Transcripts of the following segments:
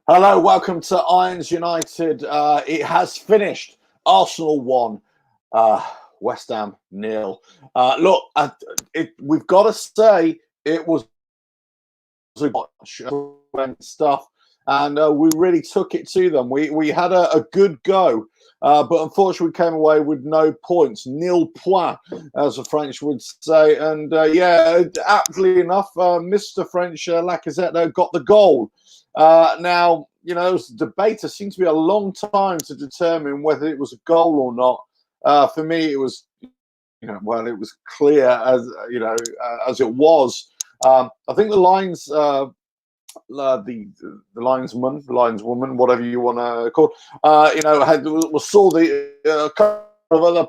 Hello, welcome to Irons United. It has finished. Arsenal won. West Ham nil. Look, we've got to say it was a stuff, and we really took it to them. We had a good go, but unfortunately we came away with no points, nil point, as the French would say. And aptly enough, Mr. French Lacazette got the goal. Now, there was a debate. There seemed to be a long time to determine whether it was a goal or not. For me, it was, it was clear as it was. I think the lines, the linesman, lineswoman, whatever you want to call, saw a couple of other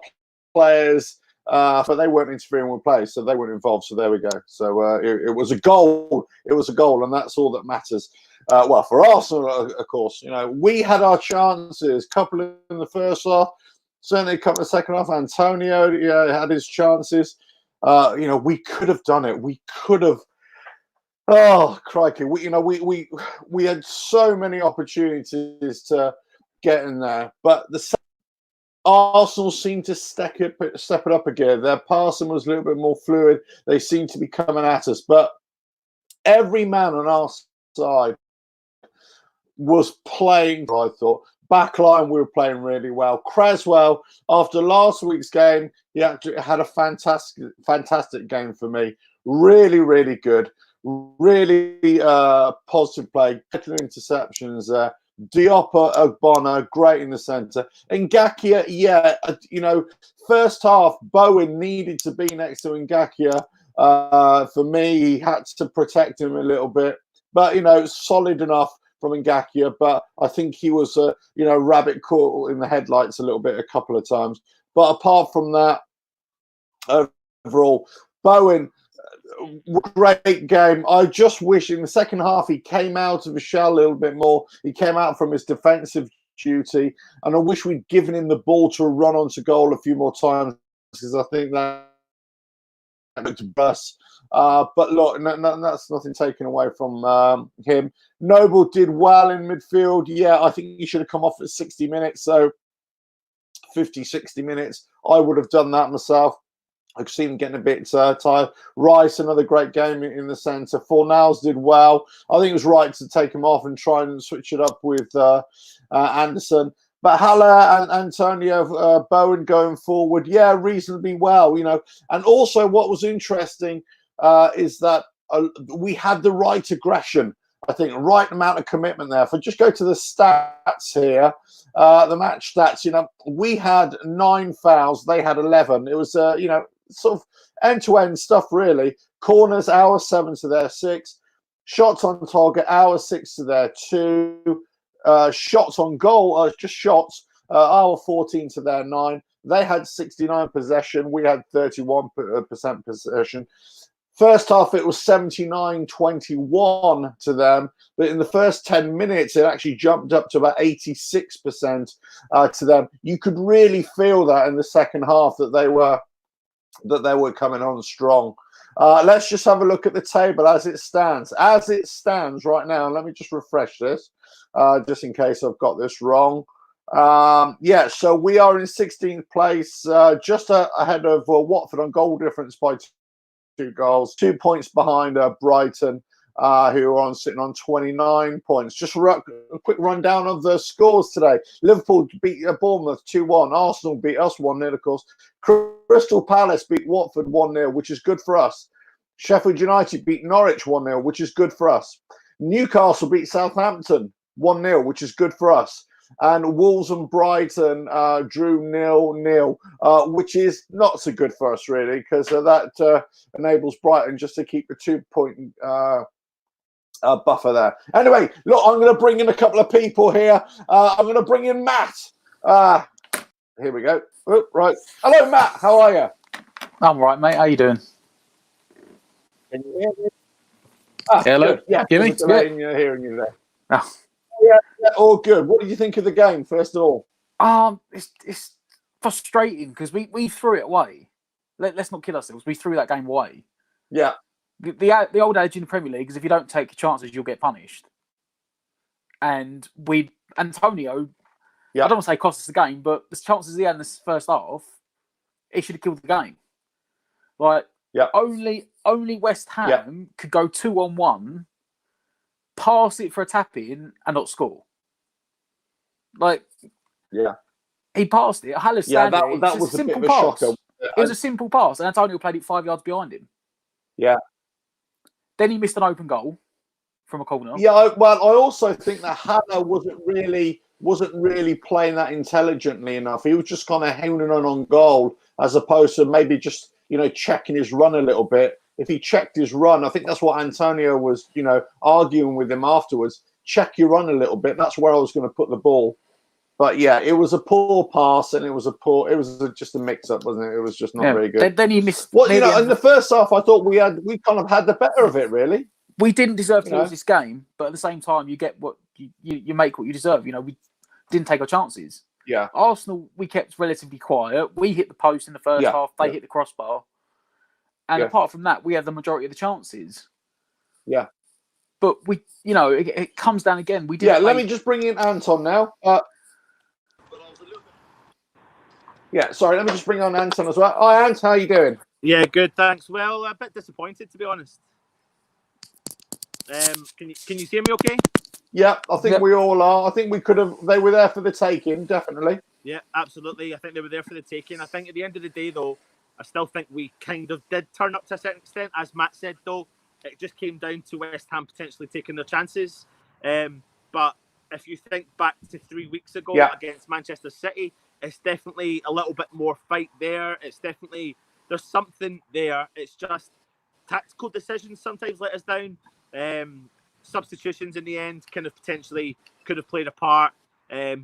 players, but they weren't interfering with play, so they weren't involved. So there we go. So it was a goal. It was a goal, and that's all that matters. Well, for Arsenal, of course, we had our chances. Couple in the first half, certainly a couple in the second half. Antonio, had his chances. We could have done it. We could have. Oh, crikey! We had so many opportunities to get in there, but Arsenal seemed to step it up again. Their passing was a little bit more fluid. They seemed to be coming at us, but every man on our side was playing. I thought backline we were playing really well. Cresswell, after last week's game, he actually had a fantastic game for me. Really, really good. Really positive play. Getting interceptions there. Diop, Ogbonna, great in the centre. Ngakia, first half, Bowen needed to be next to Ngakia. For me, he had to protect him a little bit. But, solid enough from Ngakia. But I think he was, rabbit caught in the headlights a little bit a couple of times. But apart from that, overall, Bowen, great game. I just wish in the second half he came out of his shell a little bit more. He came out from his defensive duty, and I wish we'd given him the ball to run onto goal a few more times, because I think that looked bust. But look, that's nothing taken away from him. Noble did well in midfield. Yeah, I think he should have come off at 60 minutes. So 50, 60 minutes, I would have done that myself. I've seen him getting a bit tired. Rice, another great game in the centre. Fornals did well. I think it was right to take him off and try and switch it up with Anderson. But Haller and Antonio, Bowen going forward, reasonably well, And also what was interesting is that we had the right aggression. I think right amount of commitment there. If I just go to the stats here, the match stats, we had 9 fouls. They had 11. It was, sort of end-to-end stuff, really. Corners, our 7 to their 6. Shots on target, our 6 to their 2. Shots on goal, just shots, our 14 to their 9. They had 69 possession. We had 31% possession. First half, it was 79-21 to them. But in the first 10 minutes, it actually jumped up to about 86% to them. You could really feel that in the second half that they were coming on strong. Let's just have a look at the table as it stands. As it stands right now, let me just refresh this, just in case I've got this wrong. So we are in 16th place, just ahead of Watford on goal difference by 2 goals, 2 points behind Brighton, who are sitting on 29 points. Just a quick rundown of the scores today. Liverpool beat Bournemouth 2-1. Arsenal beat us 1-0, of course. Crystal Palace beat Watford 1-0, which is good for us. Sheffield United beat Norwich 1-0, which is good for us. Newcastle beat Southampton 1-0, which is good for us. And Wolves and Brighton drew 0-0, which is not so good for us, really, because that enables Brighton just to keep the 2-point buffer there. Anyway, look, I'm going to bring in a couple of people here. I'm going to bring in Matt. Here we go. Oh, right. Hello, Matt. How are you? I'm right, mate. How you doing? Can you hear me? Hello. Good. Yeah, hear me? Hearing you there. Oh. Yeah, all good. What did you think of the game, first of all? It's frustrating because we threw it away. Let's not kid ourselves. We threw that game away. Yeah. The old adage in the Premier League is if you don't take your chances, you'll get punished. and Antonio. Yeah. I don't want to say cost us the game, but the chances he had in this first half, he should have killed the game. Like, only West Ham could go 2-on-1, pass it for a tap in, and not score. Like, he passed it. Haller's standing. That was a simple bit of a pass. shocker. It was a simple pass, and Antonio played it 5 yards behind him. Yeah. Then he missed an open goal from a corner. Yeah, I also think that Haller wasn't really playing that intelligently enough. He was just kind of hanging on goal, as opposed to maybe just checking his run a little bit. If he checked his run, I think that's what Antonio was arguing with him afterwards. Check your run a little bit. That's where I was going to put the ball. But yeah, it was a poor pass, and it was just a mix-up, wasn't it? It was just not very good. Then he missed. In the first half, I thought we kind of had the better of it, really. We didn't deserve to lose this game, but at the same time, you get what you make what you deserve. We didn't take our chances. Yeah. Arsenal, we kept relatively quiet. We hit the post in the first half. They hit the crossbar, and apart from that, we had the majority of the chances. Yeah. But it comes down again. We did. Let me just bring in Anton now. Let me just bring on Anton as well. Hi, Ant, how are you doing? Yeah, good, thanks. Well, a bit disappointed, to be honest. Can you hear me okay? Yeah, I think we all are. I think we could have. They were there for the taking, definitely. Yeah, absolutely. I think they were there for the taking. I think at the end of the day, though, I still think we kind of did turn up to a certain extent. As Matt said, though, it just came down to West Ham potentially taking their chances. But if you think back to 3 weeks ago against Manchester City, it's definitely a little bit more fight there. It's definitely, there's something there. It's just tactical decisions sometimes let us down. Substitutions in the end kind of potentially could have played a part.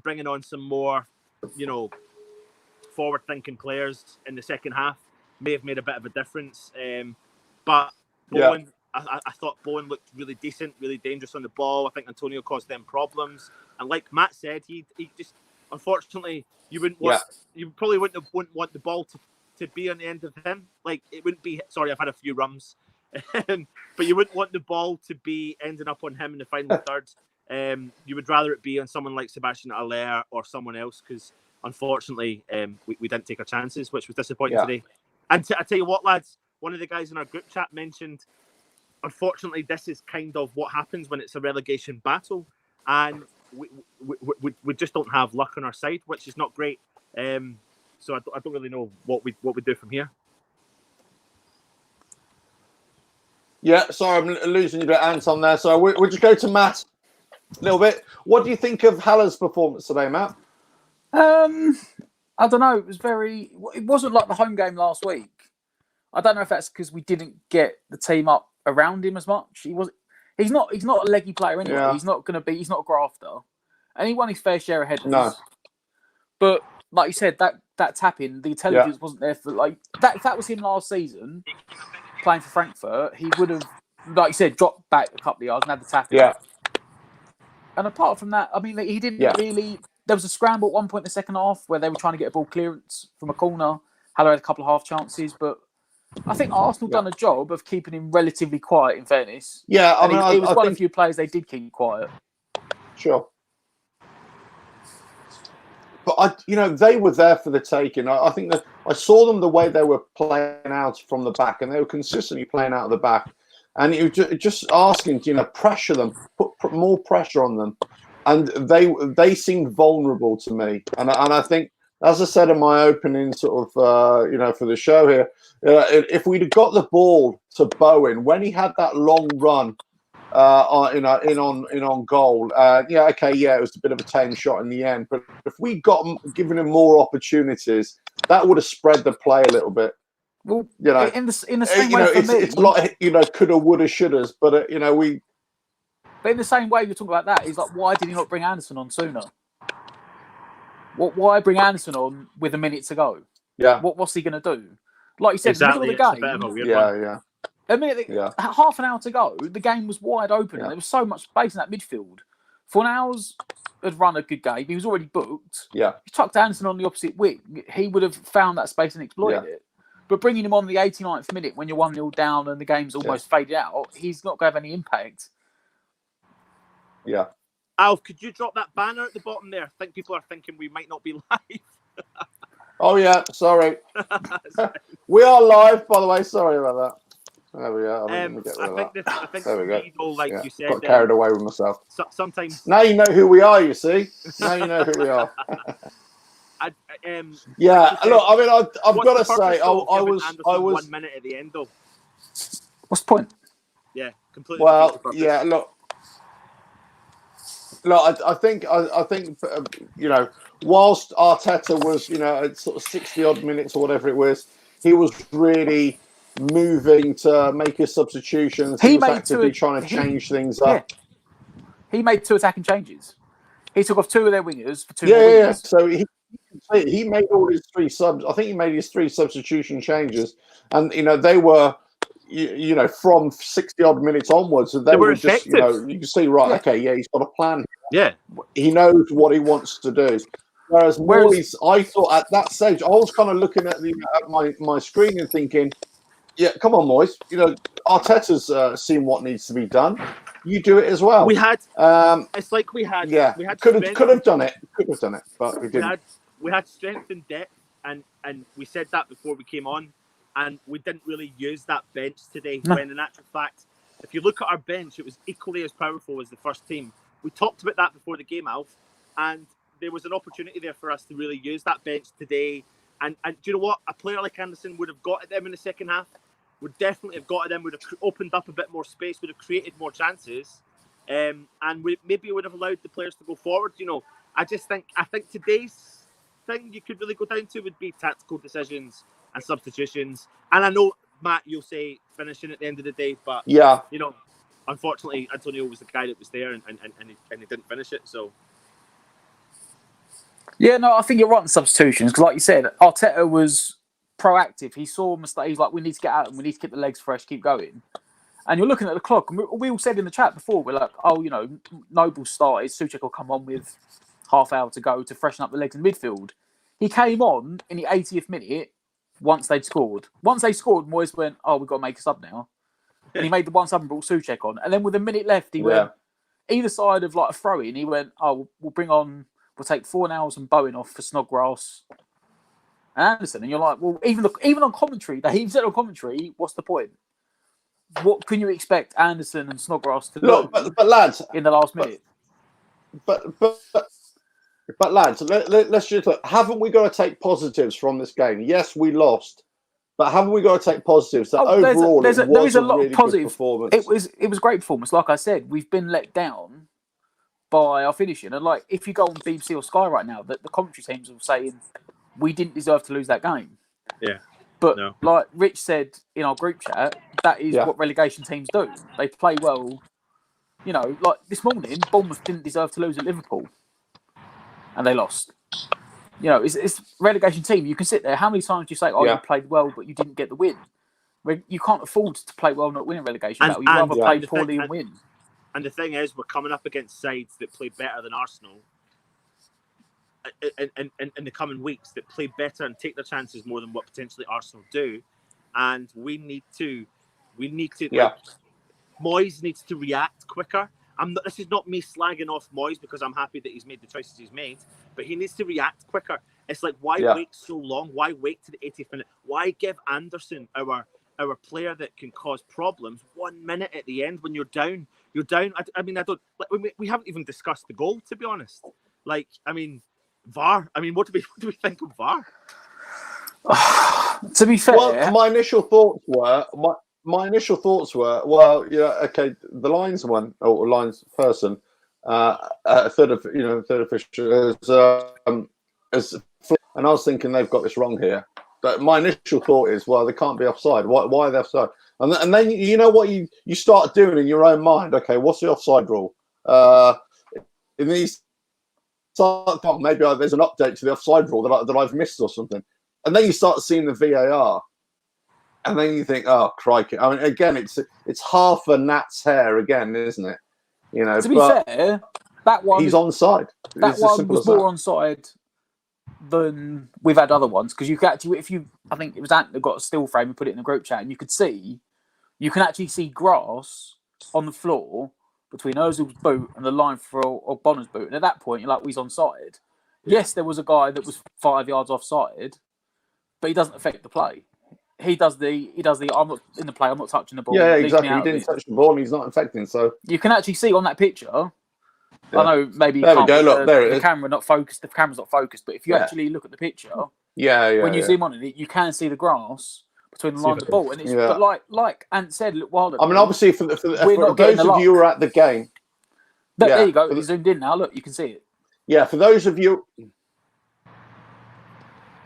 Bringing on some more, forward-thinking players in the second half may have made a bit of a difference. But Bowen, I thought Bowen looked really decent, really dangerous on the ball. I think Antonio caused them problems. And like Matt said, he just, unfortunately, you probably wouldn't want the ball to be on the end of him. Like, it wouldn't be, sorry, I've had a few rums. But you wouldn't want the ball to be ending up on him in the final third. You would rather it be on someone like Sebastian Haller or someone else, because unfortunately we didn't take our chances, which was disappointing today. And I tell you what, lads, one of the guys in our group chat mentioned, unfortunately, this is kind of what happens when it's a relegation battle, and we just don't have luck on our side, which is not great. So I don't really know what we do from here. Yeah, sorry, I'm losing you to Anton there. So we'll just go to Matt a little bit. What do you think of Haller's performance today, Matt? I don't know. It wasn't like the home game last week. I don't know if that's because we didn't get the team up around him as much. He's not a leggy player anyway. Yeah. He's not a grafter. And he won his fair share of headers. No. But like you said, that tapping, the intelligence wasn't there for that. If that was him last season, playing for Frankfurt, he would have, like you said, dropped back a couple of yards and had the tapping. Yeah. And apart from that, I mean, he didn't really. There was a scramble at one point in the second half where they were trying to get a ball clearance from a corner. Haller had a couple of half chances, but I think Arsenal done a job of keeping him relatively quiet, in fairness. Yeah, I mean, he was one of the few players they did keep quiet. Sure. But they were there for the taking. I think that I saw them the way they were playing out from the back, and they were consistently playing out of the back. And you just asking, pressure them, put more pressure on them, and they seemed vulnerable to me. And I think, as I said in my opening sort of for the show here, if we'd have got the ball to Bowen when he had that long run, in on goal, it was a bit of a tame shot in the end. But if we given him more opportunities, that would have spread the play a little bit. Well, in the same way for me, it's a lot, coulda, woulda, shouldas. But we. But in the same way, you're talking about that. Is like, why did he not bring Anderson on sooner? Why bring Anderson on with a minute to go? Yeah. What's he going to do? Like you said, exactly. middle of the game. A minute, half an hour to go, the game was wide open. And there was so much space in that midfield. Fornals had run a good game. He was already booked. Yeah. You tucked Anderson on the opposite wing, he would have found that space and exploited it. But bringing him on the 89th minute when you're 1-0 down and the game's almost faded out, he's not going to have any impact. Yeah. Alf, could you drop that banner at the bottom there? I think people are thinking we might not be live. Oh yeah, sorry. We are live, by the way. Sorry about that. There we go. Let me get rid of that. I think There we go. Speedo, like you said, got carried away with myself. Sometimes now you know who we are. You see, now you know who we are. Yeah, look. I mean, I've got to say, I was 1 minute at the end though. What's the point? Yeah, completely. Well, yeah. Look, I think whilst Arteta was at sort of 60 odd minutes or whatever it was, he was really moving to make his substitutions. He was actively trying to change things up. He made 2 attacking changes. He took off 2 of their wingers for 2 more wingers. Yeah. So he made all his 3 subs. I think he made his 3 substitution changes, and they were. From 60 odd minutes onwards, and they were just, you can see, right, okay, yeah, he's got a plan. Yeah. He knows what he wants to do. Whereas Morley's, I thought at that stage, I was kind of looking at my screen and thinking, yeah, come on, boys. Arteta's seen what needs to be done. You do it as well. We had, it's like we had, could have done it, but we didn't. We had strength and depth, and we said that before we came on. And we didn't really use that bench today. No. When in actual fact, if you look at our bench, it was equally as powerful as the first team. We talked about that before the game, Alf, and there was an opportunity there for us to really use that bench today. And do you know what? A player like Anderson would have got at them in the second half. Would definitely have got at them. Would have opened up a bit more space. Would have created more chances. And maybe would have allowed the players to go forward. I think today's thing you could really go down to would be tactical decisions and substitutions. And I know, Matt, you'll say finishing at the end of the day, but unfortunately, Antonio was the guy that was there and he didn't finish it. So, yeah, no, I think you're right in substitutions because, like you said, Arteta was proactive. He saw mistakes. He's like, we need to get out and we need to keep the legs fresh, keep going. And you're looking at the clock, and we all said in the chat before, we're like, Noble started, Souček will come on with half hour to go to freshen up the legs in midfield. He came on in the 80th minute. Once they scored, Moyes went, we've got to make a sub now. And he made the one sub and brought Souček on. And then with a minute left, he went, either side of like a throw-in, he went, we'll take Fornals and Bowen off for Snodgrass and Anderson. And you're like, well, even on commentary, he said on commentary, what's the point? What can you expect Anderson and Snodgrass to do but lads, in the last minute? But lads, let's just look. Haven't we got to take positives from this game? Yes, we lost, but haven't we got to take positives? That overall, there is a lot really of positive performance. It was great performance. Like I said, we've been let down by our finishing, and like if you go on BBC or Sky right now, the commentary teams are saying we didn't deserve to lose that game. Yeah, but like Rich said in our group chat, that is what relegation teams do. They play well. Like this morning, Bournemouth didn't deserve to lose at Liverpool. And they lost. It's relegation team. You can sit there. How many times do you say, you played well, but you didn't get the win? You can't afford to play well, not win a relegation battle. You'd rather play poorly and win. And the thing is, we're coming up against sides that play better than Arsenal in the coming weeks, that play better and take their chances more than what potentially Arsenal do. And we need to. Moyes needs to react quicker. This is not me slagging off Moyes because I'm happy that he's made the choices he's made, but he needs to react quicker. It's like, why wait so long? Why wait to the 80th minute? Why give Anderson, our player that can cause problems, 1 minute at the end when you're down? You're down. I don't. We haven't even discussed the goal, to be honest. VAR. What do we think of VAR? To be fair, well, my initial thoughts were, well, okay, the linesman or lines person, third official is, and I was thinking they've got this wrong here. But my initial thought is, well, they can't be offside. Why are they offside? And then you know what you start doing in your own mind. Okay, what's the offside rule? In these, maybe there's an update to the offside rule that I've missed or something. And then you start seeing the VAR. And then you think, oh, crikey. Again, it's half a gnat's hair again, isn't it? To be fair, that one... He's onside. That one was more onside than we've had other ones. Because you can actually, I think it was Ant that got a still frame and put it in the group chat, and you can actually see grass on the floor between Ozil's boot and the line for Bonner's boot. And at that point, you're like, well, he's onside. Yes, there was a guy that was 5 yards offside, but he doesn't affect the play. He does the. I'm not in the play. I'm not touching the ball. Yeah, Leave exactly. me out He of didn't it. touch the ball, and he's not affecting. So You can actually see on that picture. Yeah. I know maybe you There we can't. go, look, there it the is. camera not focused. The camera's not focused. But if you Yeah. actually look at the picture, when you zoom on it, you can see the grass between the lines of the ball. And it's Yeah. but like Ant said a little while ago. I mean, obviously, for not those getting of the you who are at the game, there you go. It's zoomed in now. Look, you can see it. yeah, for those of you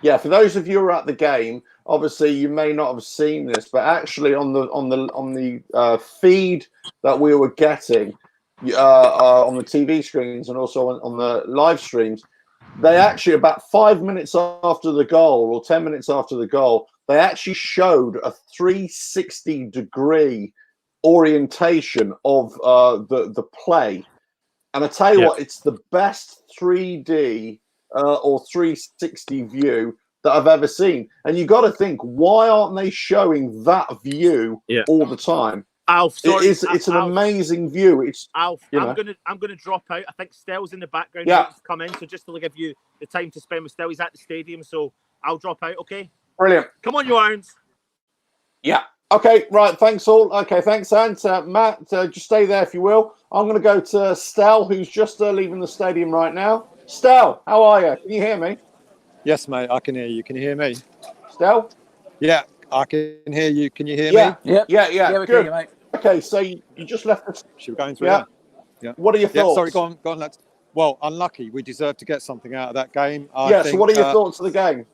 who are at the game, obviously you may not have seen this, but actually on the feed that we were getting on the TV screens and also on the live streams, they actually, about 5 minutes after the goal or 10 minutes after the goal, they actually showed a 360-degree orientation of the play. And I tell you what, it's the best 3D or 360 view that I've ever seen. And you got to think, why aren't they showing that view all the time? Alf, sorry, it's an amazing view. It's Alf. I'm gonna drop out. I think Stell's in the background. Yeah. To come in, so just to give you the time to spend with Stell, he's at the stadium, so I'll drop out. Okay. Brilliant. Come on, you irons. Yeah. Okay. Right. Thanks all. Okay. Thanks, Ant. Matt, just stay there if you will. I'm going to go to Stell, who's just leaving the stadium right now. Stell, how are you? Can you hear me? Yes, mate. I can hear you. Can you hear me? Stell? Yeah, I can hear you. Can you hear Yeah. me? Yeah. We can Good. hear you, mate. Okay. So you just left the... Should we go into Yeah. it? Yeah. What are your thoughts? Sorry, go on, lads. Well, unlucky. We deserved to get something out of that game. So what are your thoughts of the game?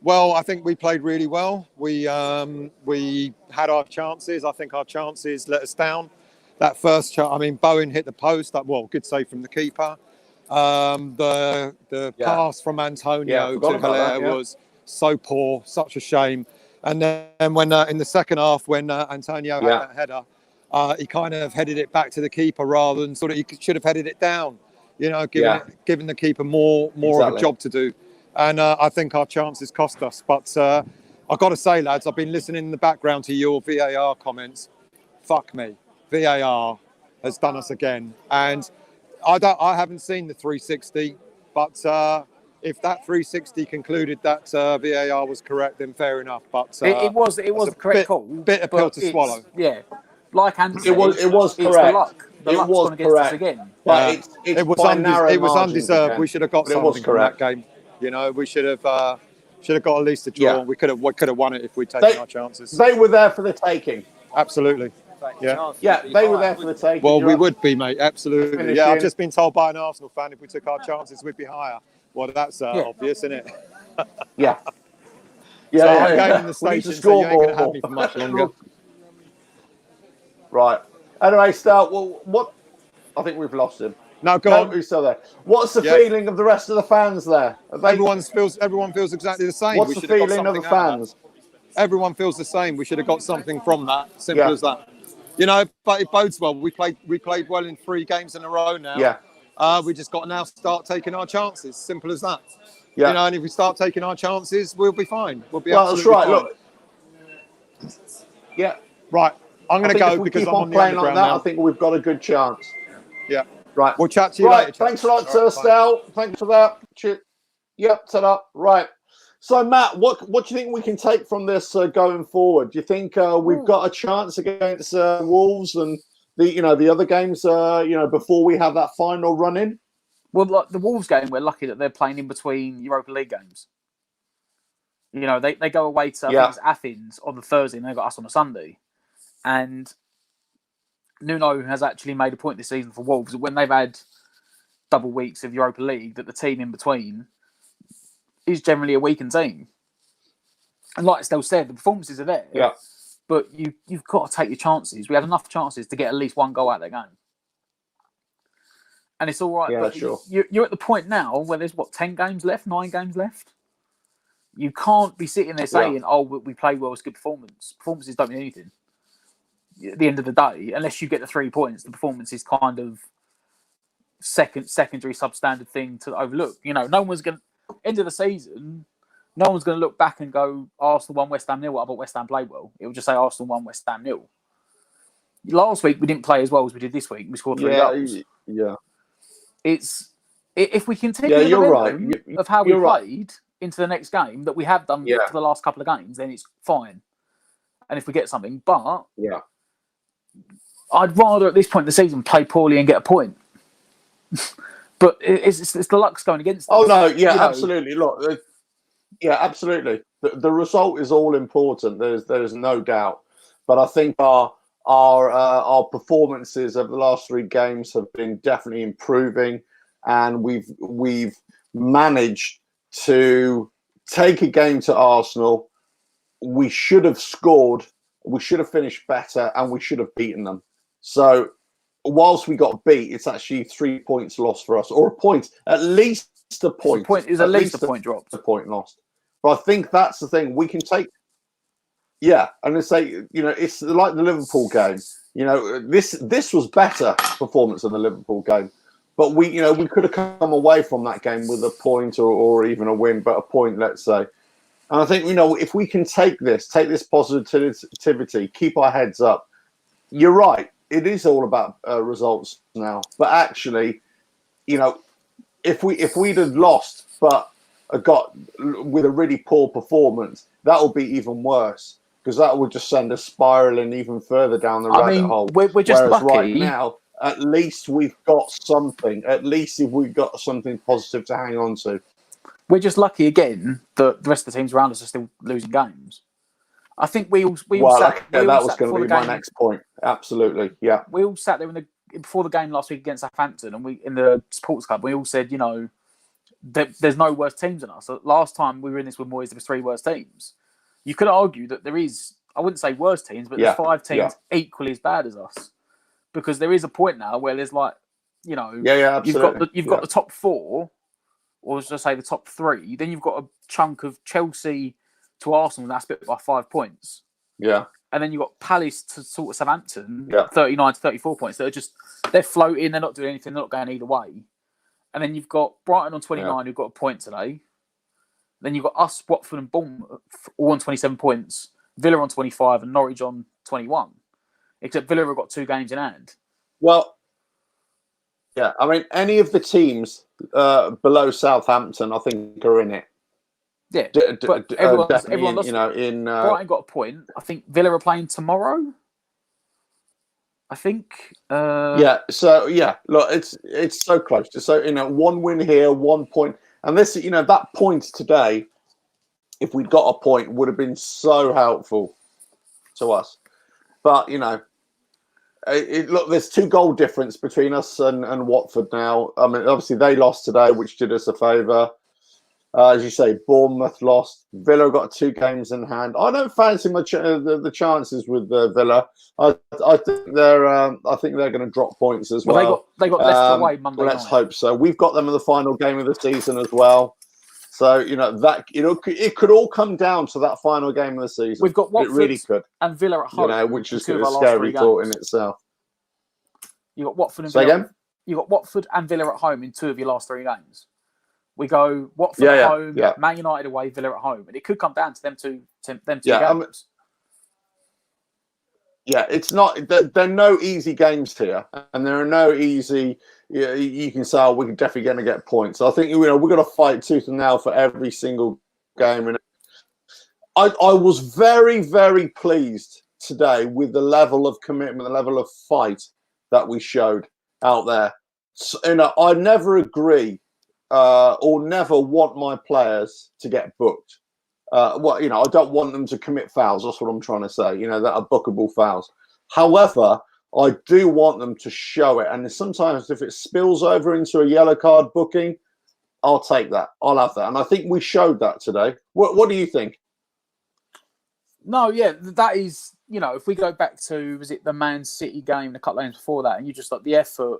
Well, I think we played really well. We had our chances. I think our chances let us down. That first chance, I mean, Bowen hit the post. Good save from the keeper. The pass from Antonio to Hilaire was so poor, such a shame. And then when in the second half, when Antonio had that header, he kind of headed it back to the keeper rather than he should have headed it down. You know, giving the keeper more of a job to do. And I think our chances cost us. But I've got to say, lads, I've been listening in the background to your VAR comments. Fuck me. VAR has done us again. And I haven't seen the 360, but if that 360 concluded that VAR was correct, then fair enough. But it was the correct call. Bitter pill to swallow. Yeah, like Ant said, it was correct. It's the luck. The luck's was gone against us correct. again. But it was undeserved. We should have got something from that game. You know, we should have got at least a draw. We could have won it if we'd taken our chances. They were there for the taking. Absolutely. Yeah, they were there for the taking. Well, we would be, mate. Absolutely. Yeah, I've just been told by an Arsenal fan if we took our chances, we'd be higher. Well, that's obvious, isn't it? Yeah. So I'm going in the station, so you ain't going to have me for much longer. Right. Anyway, Stel, what? I think we've lost him. No, go on. Who's still there? What's the feeling of the rest of the fans there? Everyone feels exactly the same. What's the feeling of the fans? Everyone feels the same. We should have got something from that. Simple as that. You know, but it bodes well. We played well in 3 games in a row now. Yeah. We just got to now start taking our chances. Simple as that. Yeah. You know, and if we start taking our chances, we'll be fine. We'll be absolutely fine. Look. Yeah. Right. I'm going to go because I'm on the playing underground like that. now. I think we've got a good chance. Yeah. Right. We'll chat to you later. Thanks a lot, Stel. Thanks for that. Yep. Set up. Right. So, Matt, what do you think we can take from this going forward? Do you think we've got a chance against Wolves and the other games? Before we have that final run in. Well, like the Wolves game, we're lucky that they're playing in between Europa League games. You know, they go away to I think it's Athens on the Thursday, and they've got us on a Sunday. And Nuno has actually made a point this season for Wolves that when they've had double weeks of Europa League, that the team in between is generally a weakened team. And like Stel said, the performances are there. Yeah. But you've got to take your chances. We had enough chances to get at least one goal out of that game. And it's all right. Yeah, but sure. You're at the point now where there's 10 games left, 9 games left. You can't be sitting there saying, we played well, it's good performance. Performances don't mean anything. At the end of the day, unless you get the 3 points, the performance is kind of secondary substandard thing to overlook. You know, no one's going to, end of the season, no one's going to look back and go, Arsenal won West Ham 0, but West Ham played well. It will just say Arsenal won West Ham 0. last week we didn't play as well as we did this week. We scored 3 goals. Yeah. It's if we continue the momentum of how we played into the next game that we have done for the last couple of games, then it's fine. And if we get something, but I'd rather at this point in the season play poorly and get a point. But it's the luck's going against us. Oh no, absolutely. Look, absolutely. The result is all important. There's no doubt. But I think our performances of the last 3 games have been definitely improving, and we've managed to take a game to Arsenal. We should have scored, we should have finished better, and we should have beaten them. So whilst we got beat, it's actually 3 points lost for us, or a point, at least a point. At least a point dropped. A point lost. But I think that's the thing. We can take... Yeah, and I say, it's like the Liverpool game. This was better performance than the Liverpool game. But we could have come away from that game with a point or even a win, but a point, let's say. And I think, if we can take this positivity, keep our heads up. You're right. It is all about results now. But actually, if we'd have lost but got with a really poor performance, that will be even worse, because that would just send us spiraling even further down the rabbit hole. We're just lucky. Right now, at least we've got something. At least if we've got something positive to hang on to. We're just lucky again that the rest of the teams around us are still losing games. I think we all sat. That was going to be my next point. Absolutely, yeah. We all sat there before the game last week against Southampton, and we in the Sports Club, we all said, there's no worse teams than us. Last time we were in this with Moyes, there was 3 worse teams. You could argue that there is, I wouldn't say worse teams, but there's 5 teams equally as bad as us. Because there is a point now where there's you've got the top 4, or just say the top 3. Then you've got a chunk of Chelsea to Arsenal that's split by 5 points. Yeah. And then you've got Palace to sort of Southampton, 39 to 34 points. They're floating, they're not doing anything, they're not going either way. And then you've got Brighton on 29, who've got a point today. Then you've got us, Watford and Bournemouth, all on 27 points. Villa on 25 and Norwich on 21. Except Villa have got 2 games in hand. Well, yeah, I mean, any of the teams below Southampton, I think, are in it. Yeah, but everyone lost. In Brighton got a point. I think Villa are playing tomorrow. I think. So look, it's so close. So 1 win here, 1 point, and this that point today, if we'd got a point, would have been so helpful to us. But look, there's 2 goal difference between us and Watford now. I mean, obviously they lost today, which did us a favour. As you say, Bournemouth lost. Villa got 2 games in hand. I don't fancy much the chances with Villa. I think they're going to drop points as well. They got Leicester away Monday night. Let's hope so. We've got them in the final game of the season as well. So it could all come down to that final game of the season. We've got Watford it really could. And Villa at home, which is a scary thought in itself. You got Watford and Villa. Again? You got Watford and Villa at home in 2 of your last 3 games. We go Watford at home, Man United away, Villa at home, and it could come down to them two games. It's not. There are no easy games here, and there are no easy. You can say, we're definitely going to get points. I think we're going to fight tooth and nail for every single game. And I was very, very pleased today with the level of commitment, the level of fight that we showed out there. So, I never agree. Or never want my players to get booked. I don't want them to commit fouls. That's what I'm trying to say. That are bookable fouls. However, I do want them to show it. And sometimes if it spills over into a yellow card booking, I'll take that. I'll have that. And I think we showed that today. What do you think? No, that is, if we go back to, was it the Man City game, a couple of games before that, and you just the effort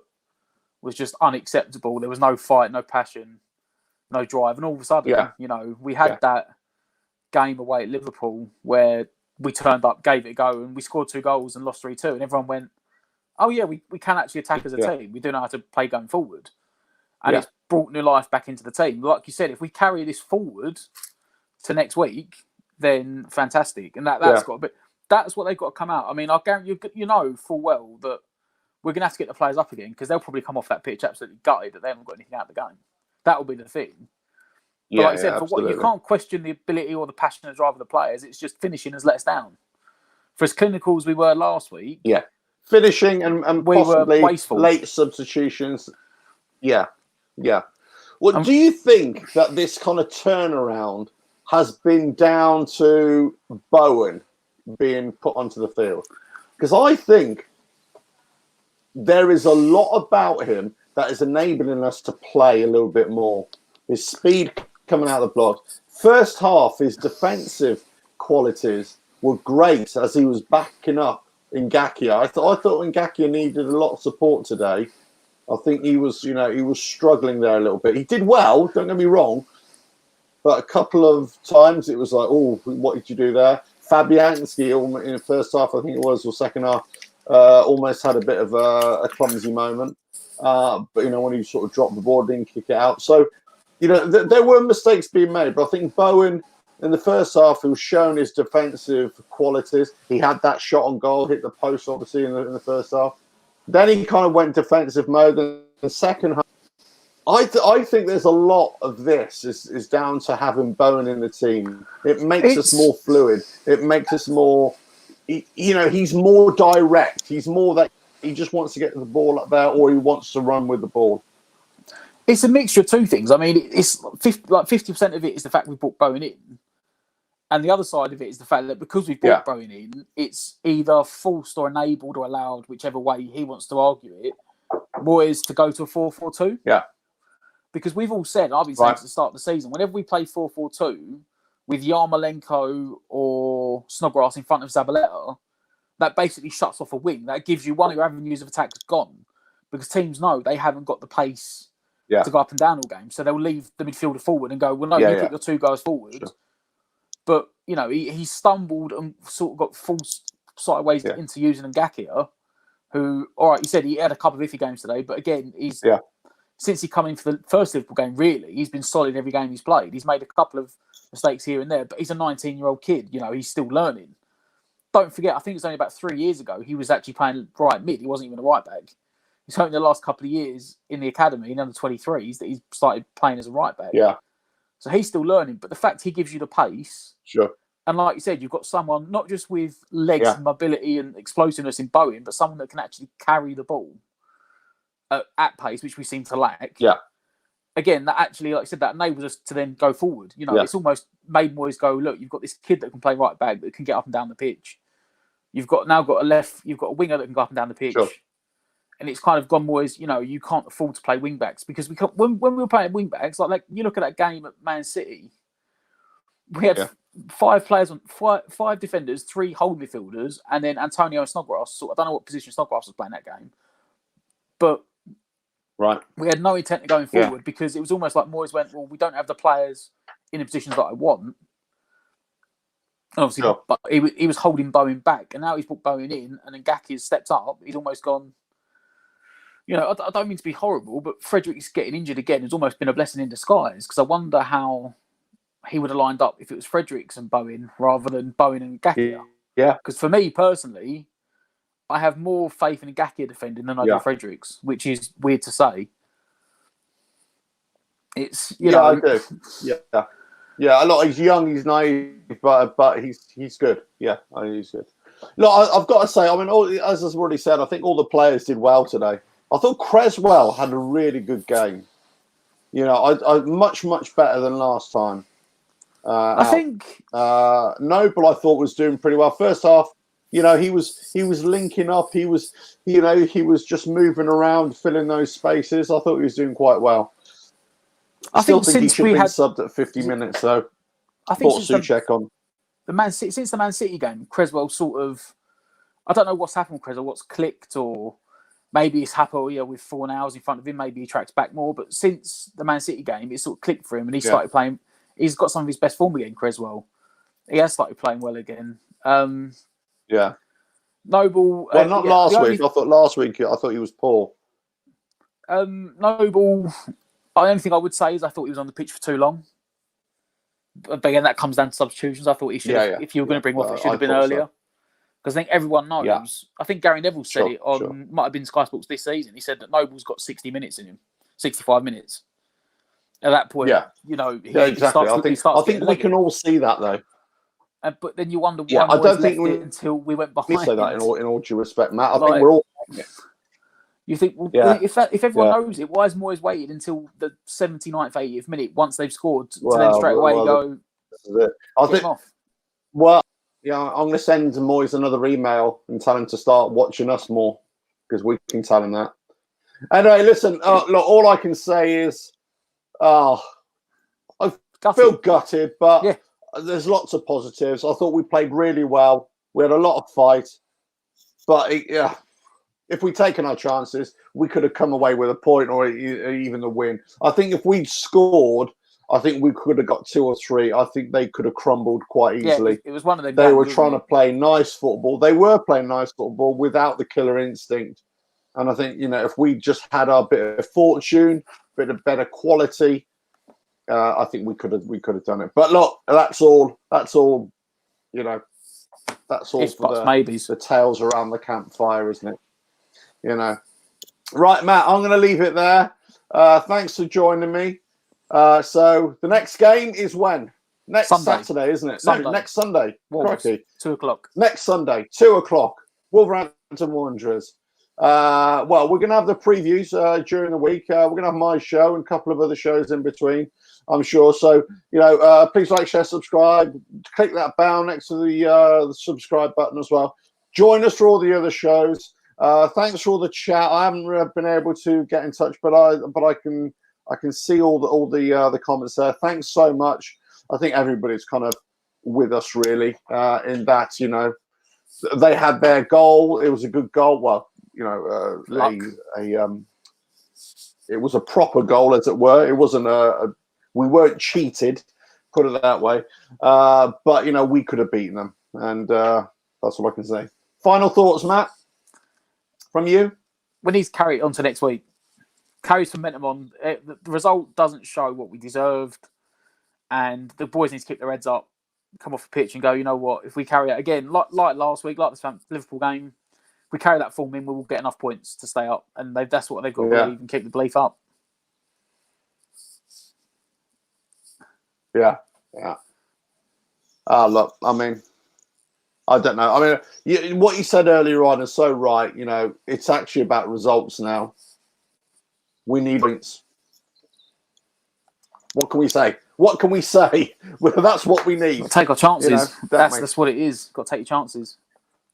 was just unacceptable. There was no fight, no passion, no drive. And all of a sudden, we had that game away at Liverpool where we turned up, gave it a go, and we scored 2 goals and lost 3-2. And everyone went, oh, yeah, we can actually attack as a team. We do know how to play going forward. And it's brought new life back into the team. Like you said, if we carry this forward to next week, then fantastic. And that's got a bit... That's what they've got to come out. I mean, I guarantee you know full well that we're going to have to get the players up again because they'll probably come off that pitch absolutely gutted that they haven't got anything out of the game. That will be the thing. But like I said, for what you can't question the ability or the passion and drive of the players. It's just finishing has let us down. For as clinical as we were last week, finishing and we possibly were wasteful. Late substitutions. Yeah. Well, do you think that this kind of turnaround has been down to Bowen being put onto the field? Because I think there is a lot about him that is enabling us to play a little bit more. His speed coming out of the block. First half, his defensive qualities were great as he was backing up Ngakia. I thought Ngakia needed a lot of support today. I think he was struggling there a little bit. He did well, don't get me wrong, but a couple of times it was like, oh, what did you do there? Fabianski in the first half, I think it was, or second half, almost had a bit of a clumsy moment. But when he sort of dropped the ball, didn't kick it out. So, there were mistakes being made. But I think Bowen in the first half, he was showing his defensive qualities. He had that shot on goal, hit the post, obviously, in the first half. Then he kind of went defensive mode. In the second half, I think there's a lot of this is down to having Bowen in the team. It makes us more fluid. It makes us more, he's more direct. He's more that he just wants to get the ball up there or he wants to run with the ball. It's a mixture of two things. I mean, it's 50% of it is the fact we brought Bowen in. And the other side of it is the fact that because we've brought Bowen in, it's either forced or enabled or allowed, whichever way he wants to argue it, boys to go to a 4-4-2. Yeah. Because we've all said, I've been saying since the start of the season, whenever we play 4-4-2 with Yarmolenko or Snodgrass in front of Zabaleta, that basically shuts off a wing. That gives you one of your avenues of attack gone. Because teams know they haven't got the pace to go up and down all game. So they'll leave the midfielder forward and go, well, no, you put your two guys forward. Sure. But, he stumbled and sort of got forced sideways into using Ngakia, who, all right, he said he had a couple of iffy games today, but again, since he come in for the first Liverpool game, really, he's been solid every game he's played. He's made a couple of mistakes here and there, but he's a 19-year-old kid. He's still learning. Don't forget, I think it's only about 3 years ago, he was actually playing right mid. He wasn't even a right back. It's only the last couple of years in the academy, in under 23s, that he's started playing as a right back. Yeah. So he's still learning. But the fact he gives you the pace. Sure. And like you said, you've got someone not just with legs, mobility and explosiveness in Bowen, but someone that can actually carry the ball at pace, which we seem to lack. Yeah. Again, that actually, like I said, that enables us to then go forward. It's almost made boys go, look, you've got this kid that can play right back, that can get up and down the pitch. You've got a winger that can go up and down the pitch. Sure. And it's kind of gone, boys, you can't afford to play wing backs because when we were playing wing backs, like you look at that game at Man City, we had five defenders, 3 holding midfielders, and then Antonio and Snodgrass. So I don't know what position Snodgrass was playing that game, but we had no intent of going forward because it was almost like Moyes went, well, we don't have the players in the positions that I want. And obviously, but he was holding Bowen back, and now he's put Bowen in, and then Ngakia's stepped up. He's almost gone. I don't mean to be horrible, but Frederick's getting injured again has almost been a blessing in disguise because I wonder how he would have lined up if it was Fredericks and Bowen rather than Bowen and Ngakia. Yeah. Because for me personally, I have more faith in Ngakia defending than I do Fredericks, which is weird to say. It's I do. Yeah. A lot. He's young, he's naive, but he's good. Yeah, I think he's good. Look, I've got to say, I mean, as I've already said, I think all the players did well today. I thought Creswell had a really good game. I much better than last time. I think Noble, I thought, was doing pretty well. First half, he was linking up. He was just moving around, filling those spaces. I thought he was doing quite well. I still think he should have been subbed at 50 minutes, though. I think Souček on since the Man City game, Creswell sort of. I don't know what's happened with Creswell. What's clicked or. Maybe it's Hapoel with 4 hours in front of him. Maybe he tracks back more. But since the Man City game, it sort of clicked for him and he started playing. He's got some of his best form again, Creswell. He has started playing well again. Noble. Well, not last week. I thought last week, I thought he was poor. Noble, the only thing I would say is I thought he was on the pitch for too long. But again, that comes down to substitutions. I thought he should, if you were going to bring him off, it should have been earlier. Because I think everyone knows. Yeah. I think Gary Neville said Sure, it on sure. might have been Sky Sports this season. He said that Noble's got 60 minutes in him, 65 minutes. At that point, Yeah. you know, Yeah, exactly. he starts I think we can all see that though. but then you wonder Yeah, why I don't Moyes think left it until we went behind. say that in all due respect, Matt. I Like, think we're all. You think, well, Yeah. if everyone knows it, why has Moyes waited until the 79th, 80th minute once they've scored to then straight away go? This is it. I think. Off. Well, yeah, I'm going to send Moyes another email and tell him to start watching us more because we can tell him that. Anyway, listen. Look, all I can say is, I feel gutted, but there's lots of positives. I thought we played really well. We had a lot of fight, but if we'd taken our chances, we could have come away with a point or even a win. I think if we'd scored, I think we could have got 2 or 3. I think they could have crumbled quite easily. Yeah, it was one of them. They were trying to play nice football. They were playing nice football without the killer instinct. And I think, if we just had our bit of fortune, bit of better quality, I think we could have done it. But look, that's all. That's all for the tales around the campfire, isn't it? Right, Matt, I'm going to leave it there. Thanks for joining me. So the next game is when? Next Saturday, isn't it? Sunday. No, next Sunday. Correctly. 2:00. Next Sunday, 2:00. Wolverhampton Wanderers. Well, we're going to have the previews during the week. We're going to have my show and a couple of other shows in between, I'm sure. So, please like, share, subscribe. Click that bell next to the subscribe button as well. Join us for all the other shows. Thanks for all the chat. I haven't been able to get in touch, but I can see all the comments there. Thanks so much. I think everybody's kind of with us really in that they had their goal. It was a good goal. Well, it was a proper goal, as it were. It wasn't we weren't cheated, put it that way. But we could have beaten them, and that's all I can say. Final thoughts, Matt, from you? We need to carry it on to next week. Carry some momentum on. The result doesn't show what we deserved, and the boys need to keep their heads up, come off the pitch, and go. You know what? If we carry it again, like last week, like the Liverpool game, if we carry that form in, we will get enough points to stay up, and that's what they've got to believe and keep the belief up. Yeah. Look, I mean, I don't know. I mean, what you said earlier on is so right. It's actually about results now. We need points. What can we say? What can we say? Well, that's what we need. Take our chances. That's what it is. Got to take your chances.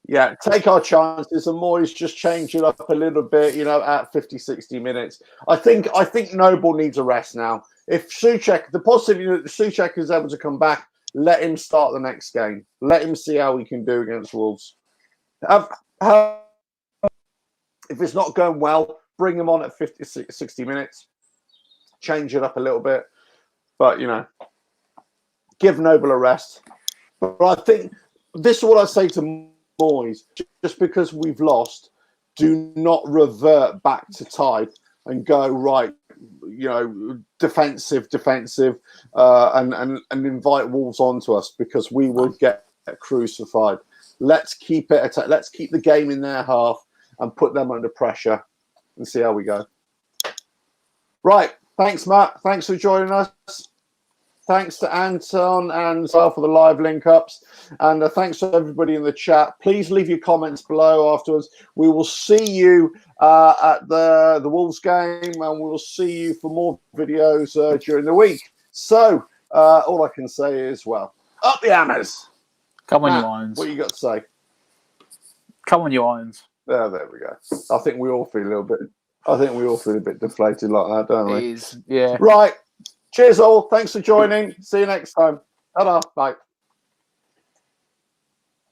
Yeah, take our chances and Moyes just change it up a little bit, at 50, 60 minutes. I think Noble needs a rest now. If Souček, the possibility that Souček is able to come back, let him start the next game. Let him see how he can do against Wolves. If it's not going well, bring him on at 50, 60 minutes. Change it up a little bit. But, give Noble a rest. But I think this is what I say to Moyes. Just because we've lost, do not revert back to type and go, right, defensive, and invite Wolves onto us, because we will get crucified. Let's keep it. Let's keep the game in their half and put them under pressure and see how we go. Right. Thanks, Matt. Thanks for joining us. Thanks to Anton and Sal for the live link ups. And thanks to everybody in the chat. Please leave your comments below afterwards. We will see you at the Wolves game, and we will see you for more videos during the week. So all I can say is, well, up the hammers. Come on, Matt, you irons. What you got to say? Come on, you irons. There we go. I think we all feel a bit deflated like that, don't we? It is, yeah. Right. Cheers all. Thanks for joining. See you next time. Ta-da. Bye.